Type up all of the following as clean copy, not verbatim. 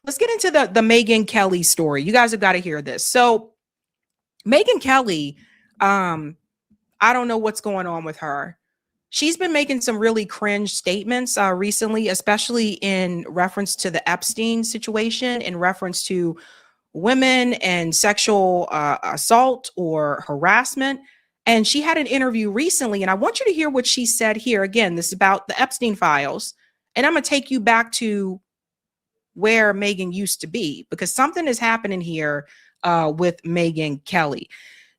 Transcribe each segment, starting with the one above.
Let's get into the Megyn Kelly story. You guys have got to hear this. So Megyn Kelly, I don't know what's going on with her. She's been making some really cringe statements recently, especially in reference to the Epstein situation, in reference to women and sexual assault or harassment. And she had an interview recently, and I want you to hear what she said here. Again, this is about the Epstein files. And I'm going to take you back to where Megyn used to be, because something is happening here with Megyn Kelly.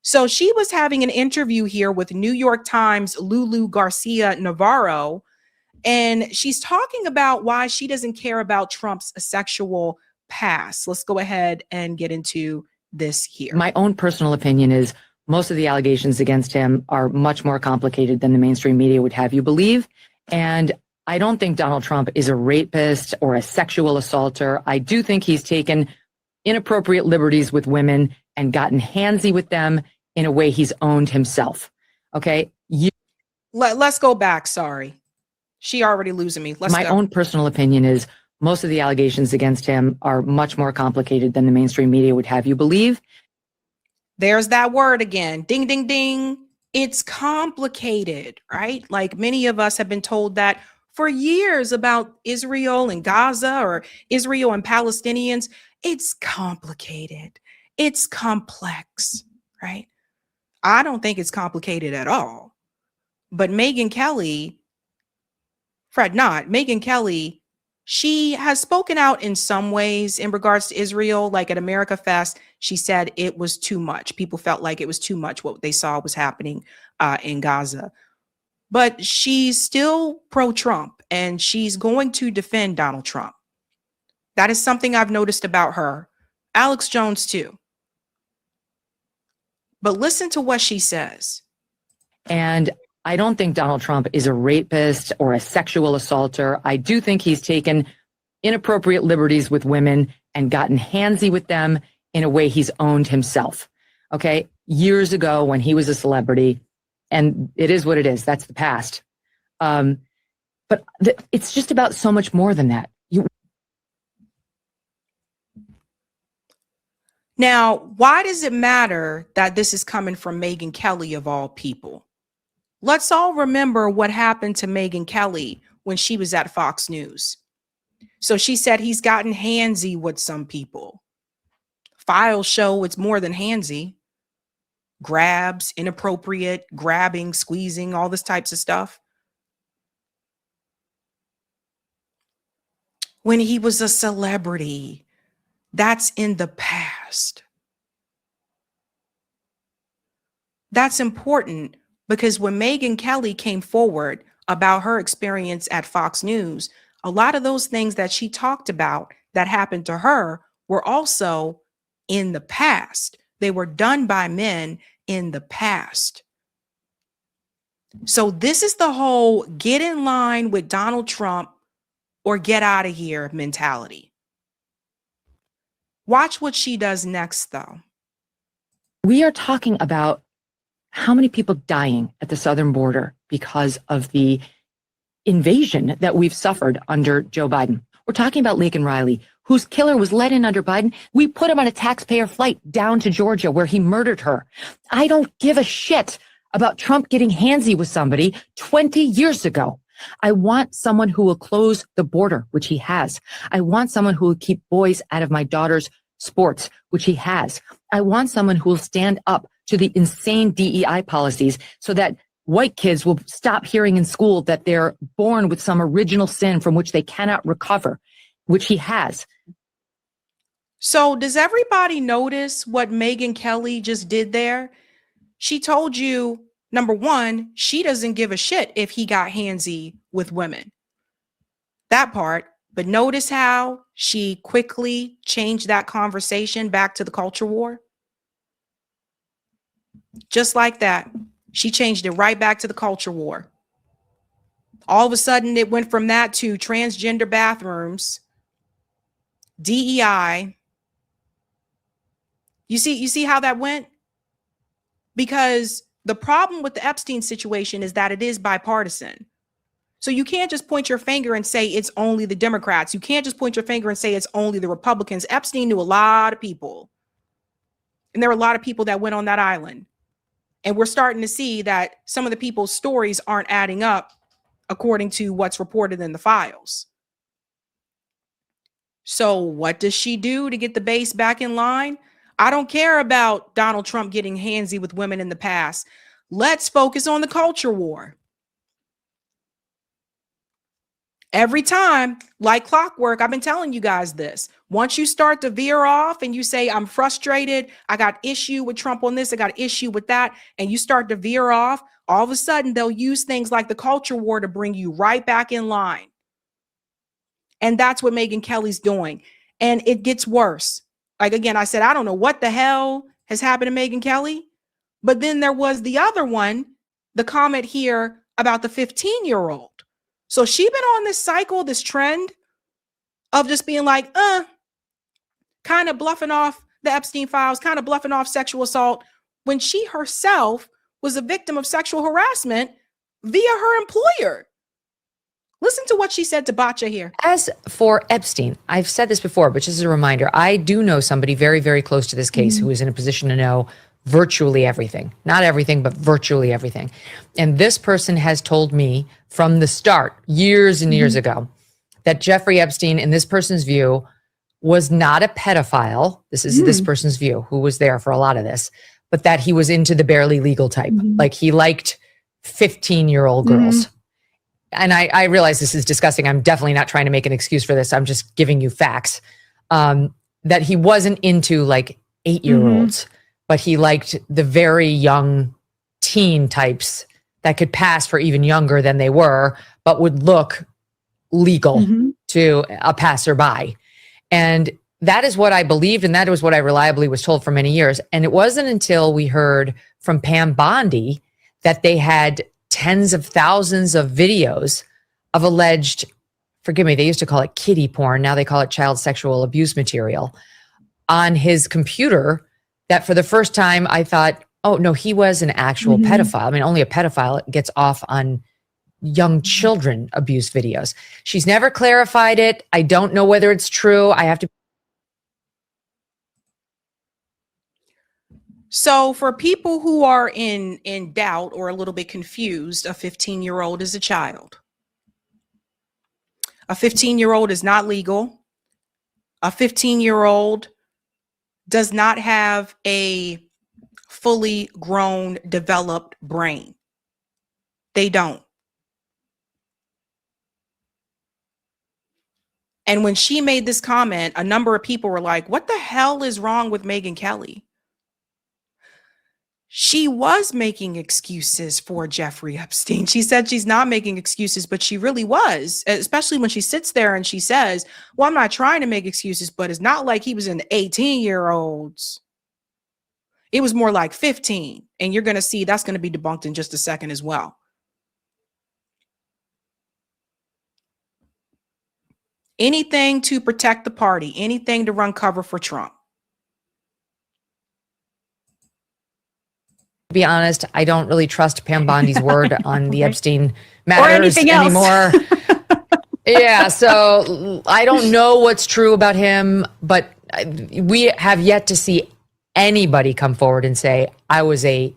So she was having an interview here with New York Times Lulu Garcia Navarro, and she's talking about why she doesn't care about Trump's sexual past. Let's go ahead and get into this here. My own personal opinion is most of the allegations against him are much more complicated than the mainstream media would have you believe. And I don't think Donald Trump is a rapist or a sexual assaulter. I do think he's taken inappropriate liberties with women and gotten handsy with them in a way he's owned himself. Okay. Let's go back. Sorry. She already losing me. My own personal opinion is most of the allegations against him are much more complicated than the mainstream media would have you believe. There's that word again. Ding, ding, ding. It's complicated, right? Like many of us have been told that for years about Israel and Gaza, or Israel and Palestinians. It's complicated. It's complex, right? I don't think it's complicated at all. But Megyn Kelly, fret not, Megyn Kelly, she has spoken out in some ways in regards to Israel. Like at America Fest, she said it was too much. People felt like it was too much what they saw was happening in Gaza. But she's still pro-Trump, and she's going to defend Donald Trump. That is something I've noticed about her. Alex Jones too. But listen to what she says. And I don't think Donald Trump is a rapist or a sexual assaulter. I do think he's taken inappropriate liberties with women and gotten handsy with them in a way he's owned himself. Okay. Years ago when he was a celebrity, and it is what it is. That's the past. But it's just about so much more than that. Now, why does it matter that this is coming from Megyn Kelly of all people? Let's all remember what happened to Megyn Kelly when she was at Fox News. So she said he's gotten handsy with some people. Files show it's more than handsy. Grabs, inappropriate, grabbing, squeezing, all this types of stuff. When he was a celebrity, that's in the past. That's important because when Megyn Kelly came forward about her experience at Fox News, a lot of those things that she talked about that happened to her were also in the past. They were done by men in the past. So this is the whole get in line with Donald Trump or get out of here mentality. Watch what she does next, though. We are talking about how many people dying at the southern border because of the invasion that we've suffered under Joe Biden. We're talking about Laken Riley, whose killer was let in under Biden. We put him on a taxpayer flight down to Georgia where he murdered her. I don't give a shit about Trump getting handsy with somebody 20 years ago. I want someone who will close the border, which he has. I want someone who will keep boys out of my daughter's sports, which he has. I want someone who will stand up to the insane DEI policies so that white kids will stop hearing in school that they're born with some original sin from which they cannot recover, which he has. So does everybody notice what Megyn Kelly just did there? She told you, number one, she doesn't give a shit if he got handsy with women. That part. But notice how she quickly changed that conversation back to the culture war. Just like that. She changed it right back to the culture war. All of a sudden, it went from that to transgender bathrooms, DEI. You see how that went? Because the problem with the Epstein situation is that it is bipartisan. So you can't just point your finger and say it's only the Democrats. You can't just point your finger and say it's only the Republicans. Epstein knew a lot of people. And there were a lot of people that went on that island. And we're starting to see that some of the people's stories aren't adding up according to what's reported in the files. So what does she do to get the base back in line? I don't care about Donald Trump getting handsy with women in the past. Let's focus on the culture war. Every time, like clockwork, I've been telling you guys this. Once you start to veer off and you say, I'm frustrated, I got issue with Trump on this, I got issue with that, and you start to veer off, all of a sudden they'll use things like the culture war to bring you right back in line. And that's what Megyn Kelly's doing. And it gets worse. Like, again, I said, I don't know what the hell has happened to Megyn Kelly. But then there was the other one, the comment here about the 15-year-old. So she been on this cycle, this trend of just being like, kind of bluffing off the Epstein files, kind of bluffing off sexual assault, when she herself was a victim of sexual harassment via her employer. Listen to what she said to Bacha here. As for Epstein, I've said this before, but just as a reminder, I do know somebody very, very close to this case who is in a position to know virtually everything. Not everything, but virtually everything. And this person has told me from the start, years and years ago, that Jeffrey Epstein, in this person's view, was not a pedophile. This is this person's view, who was there for a lot of this, but that he was into the barely legal type. Like he liked 15-year-old girls. And I realize this is disgusting. I'm definitely not trying to make an excuse for this. I'm just giving you facts. That he wasn't into like 8-year-olds, but he liked the very young teen types that could pass for even younger than they were, but would look legal to a passerby. And that is what I believed. And that was what I reliably was told for many years. And it wasn't until we heard from Pam Bondi that they had tens of thousands of videos of alleged, forgive me, they used to call it kiddie porn. Now they call it child sexual abuse material on his computer, that for the first time I thought, oh no, he was an actual pedophile. I mean, only a pedophile gets off on young children abuse videos. She's never clarified it. I don't know whether it's true. I have to. So for people who are in doubt or a little bit confused, a 15-year-old is a child. A 15-year-old is not legal. A 15-year-old does not have a fully grown, developed brain. They don't. And when she made this comment, a number of people were like, what the hell is wrong with Megyn Kelly? She was making excuses for Jeffrey Epstein. She said she's not making excuses, but she really was, especially when she sits there and she says, well, I'm not trying to make excuses, but it's not like he was in 18-year-olds. It was more like 15. And you're going to see that's going to be debunked in just a second as well. Anything to protect the party, anything to run cover for Trump. To be honest, I don't really trust Pam Bondi's word on the Epstein matters or anything else anymore. Yeah, so I don't know what's true about him, but we have yet to see anybody come forward and say, I was I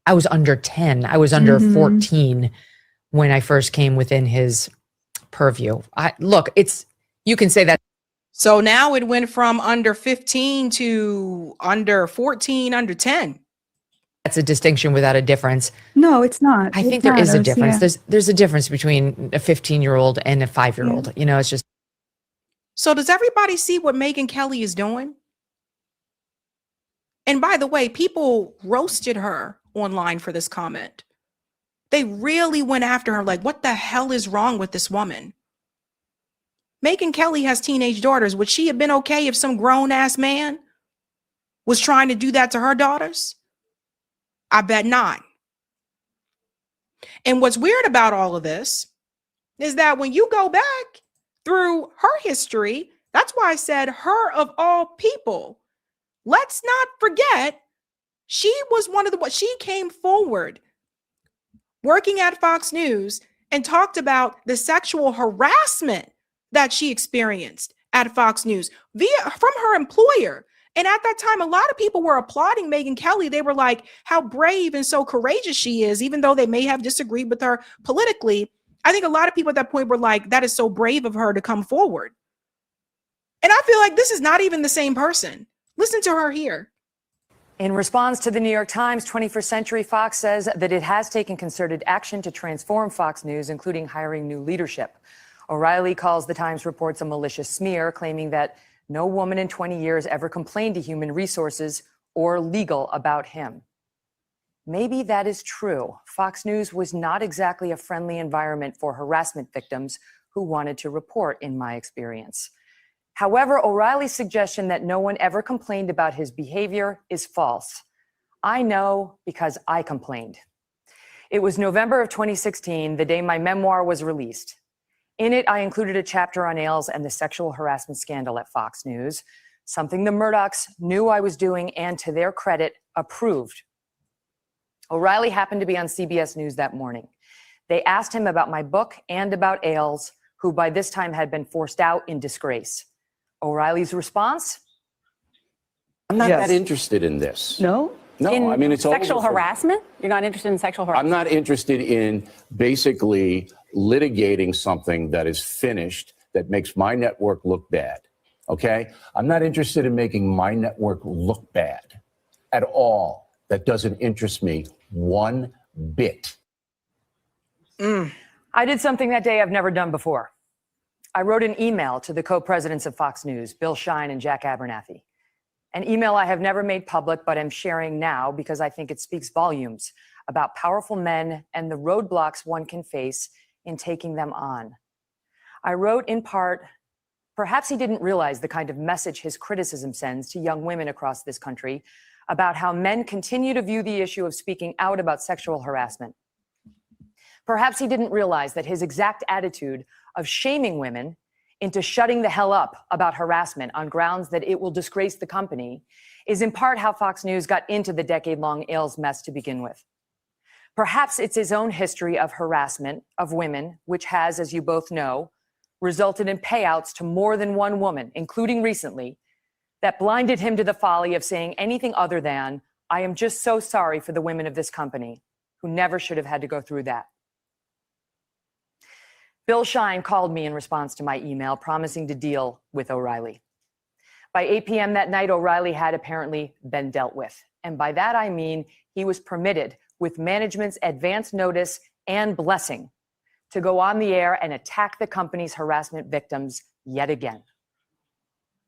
was under 10, I was under 14 when I first came within his purview. You can say that. So now it went from under 15 to under 14, under 10. That's a distinction without a difference. No, it's not. I think there is a difference. Yeah. There's a difference between a 15-year-old and a 5-year-old. Yeah. You know, it's just. So does everybody see what Megyn Kelly is doing? And by the way, people roasted her online for this comment. They really went after her like, what the hell is wrong with this woman? Megyn Kelly has teenage daughters. Would she have been okay if some grown-ass man was trying to do that to her daughters? I bet not. And what's weird about all of this is that when you go back through her history, that's why I said her of all people. Let's not forget, she was one of she came forward working at Fox News, and talked about the sexual harassment that she experienced at Fox News from her employer. And at that time, a lot of people were applauding Megyn Kelly. They were like, how brave and so courageous she is, even though they may have disagreed with her politically. I think a lot of people at that point were like, that is so brave of her to come forward. And I feel like this is not even the same person. Listen to her here. In response to the New York Times, 21st Century Fox says that it has taken concerted action to transform Fox News, including hiring new leadership. O'Reilly calls the Times reports a malicious smear, claiming that no woman in 20 years ever complained to Human Resources or legal about him. Maybe that is true. Fox News was not exactly a friendly environment for harassment victims who wanted to report, in my experience. However, O'Reilly's suggestion that no one ever complained about his behavior is false. I know because I complained. It was November of 2016, the day my memoir was released. In it, I included a chapter on Ailes and the sexual harassment scandal at Fox News, something the Murdochs knew I was doing and, to their credit, approved. O'Reilly happened to be on CBS News that morning. They asked him about my book and about Ailes, who by this time had been forced out in disgrace. O'Reilly's response? I'm not that interested in this. No? No, I mean, it's sexual over for- harassment? You're not interested in sexual harassment? I'm not interested in basically litigating something that is finished that makes my network look bad. Okay? I'm not interested in making my network look bad at all. That doesn't interest me one bit. I did something that day I've never done before. I wrote an email to the co-presidents of Fox News, Bill Shine and Jack Abernathy. An email I have never made public, but am sharing now because I think it speaks volumes about powerful men and the roadblocks one can face in taking them on. I wrote in part, perhaps he didn't realize the kind of message his criticism sends to young women across this country about how men continue to view the issue of speaking out about sexual harassment. Perhaps he didn't realize that his exact attitude of shaming women into shutting the hell up about harassment on grounds that it will disgrace the company is in part how Fox News got into the decade-long Ailes mess to begin with. Perhaps it's his own history of harassment of women, which has, as you both know, resulted in payouts to more than one woman, including recently, that blinded him to the folly of saying anything other than, I am just so sorry for the women of this company who never should have had to go through that. Bill Shine called me in response to my email, promising to deal with O'Reilly. By 8 p.m. that night, O'Reilly had apparently been dealt with. And by that, I mean he was permitted, with management's advance notice and blessing, to go on the air and attack the company's harassment victims yet again.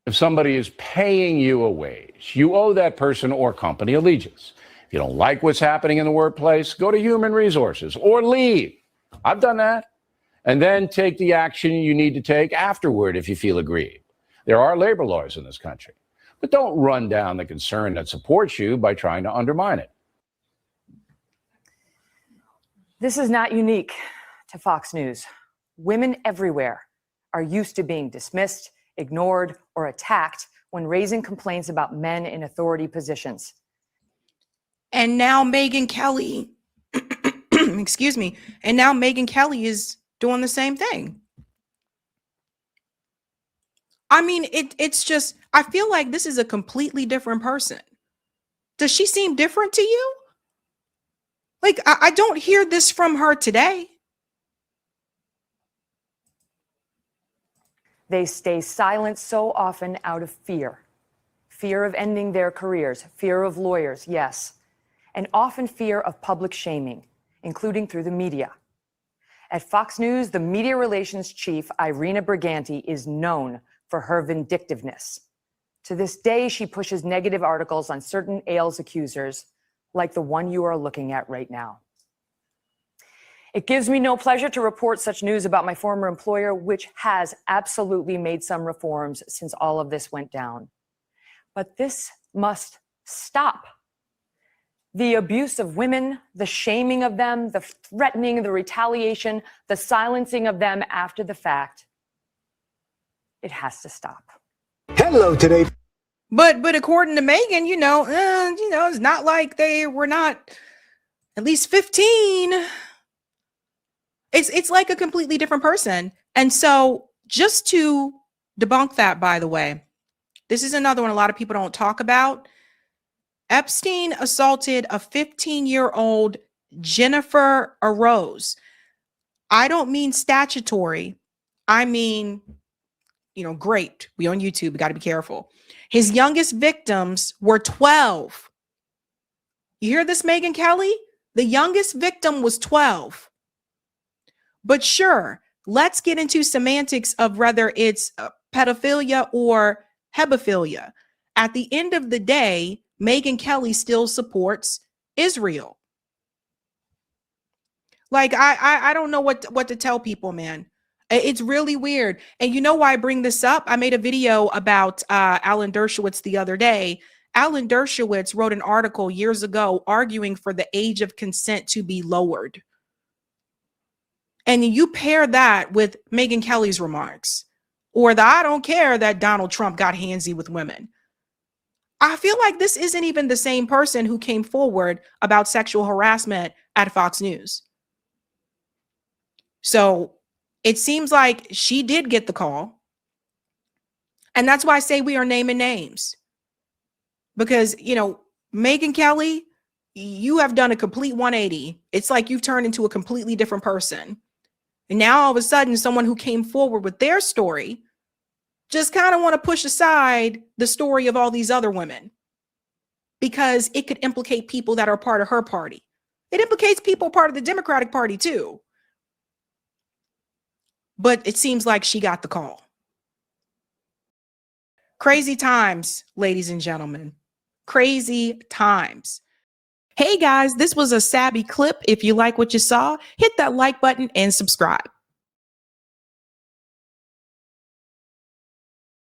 If somebody is paying you a wage, you owe that person or company allegiance. If you don't like what's happening in the workplace, go to Human Resources or leave. I've done that. And then take the action you need to take afterward if you feel aggrieved. There are labor laws in this country. But don't run down the concern that supports you by trying to undermine it. This is not unique to Fox News. Women everywhere are used to being dismissed, ignored, or attacked when raising complaints about men in authority positions. And now Megyn Kelly, excuse me, and now Megyn Kelly is doing the same thing. I mean, it's just, I feel like this is a completely different person. Does she seem different to you? Like, I don't hear this from her today. They stay silent so often out of fear. Fear of ending their careers, fear of lawyers, yes, and often fear of public shaming, including through the media. At Fox News, the media relations chief, Irina Briganti, is known for her vindictiveness. To this day, she pushes negative articles on certain Ailes accusers, like the one you are looking at right now. It gives me no pleasure to report such news about my former employer, which has absolutely made some reforms since all of this went down. But this must stop. The abuse of women, the shaming of them, the threatening, the retaliation, the silencing of them after the fact, it has to stop. Hello today. But according to Megyn, it's not like they were not at least 15. It's like a completely different person. And so just to debunk that, by the way, this is another one a lot of people don't talk about. Epstein assaulted a 15-year-old Jennifer Arose. I don't mean statutory. I mean, great. We on YouTube. We got to be careful. His youngest victims were 12. You hear this, Megyn Kelly? The youngest victim was 12. But sure, let's get into semantics of whether it's pedophilia or hebephilia. At the end of the day, Megyn Kelly still supports Israel. Like, I don't know what to tell people, man. It's really weird. And you know why I bring this up? I made a video about Alan Dershowitz the other day. Alan Dershowitz wrote an article years ago arguing for the age of consent to be lowered. And you pair that with Megyn Kelly's remarks, or the I don't care that Donald Trump got handsy with women. I feel like this isn't even the same person who came forward about sexual harassment at Fox News. So it seems like she did get the call. And that's why I say we are naming names. Because, Megyn Kelly, you have done a complete 180. It's like you've turned into a completely different person. And now all of a sudden, someone who came forward with their story just kind of want to push aside the story of all these other women because it could implicate people that are part of her party. It implicates people part of the Democratic Party too. But it seems like she got the call. Crazy times, ladies and gentlemen. Crazy times. Hey guys, this was a Sabby clip. If you like what you saw, hit that like button and subscribe.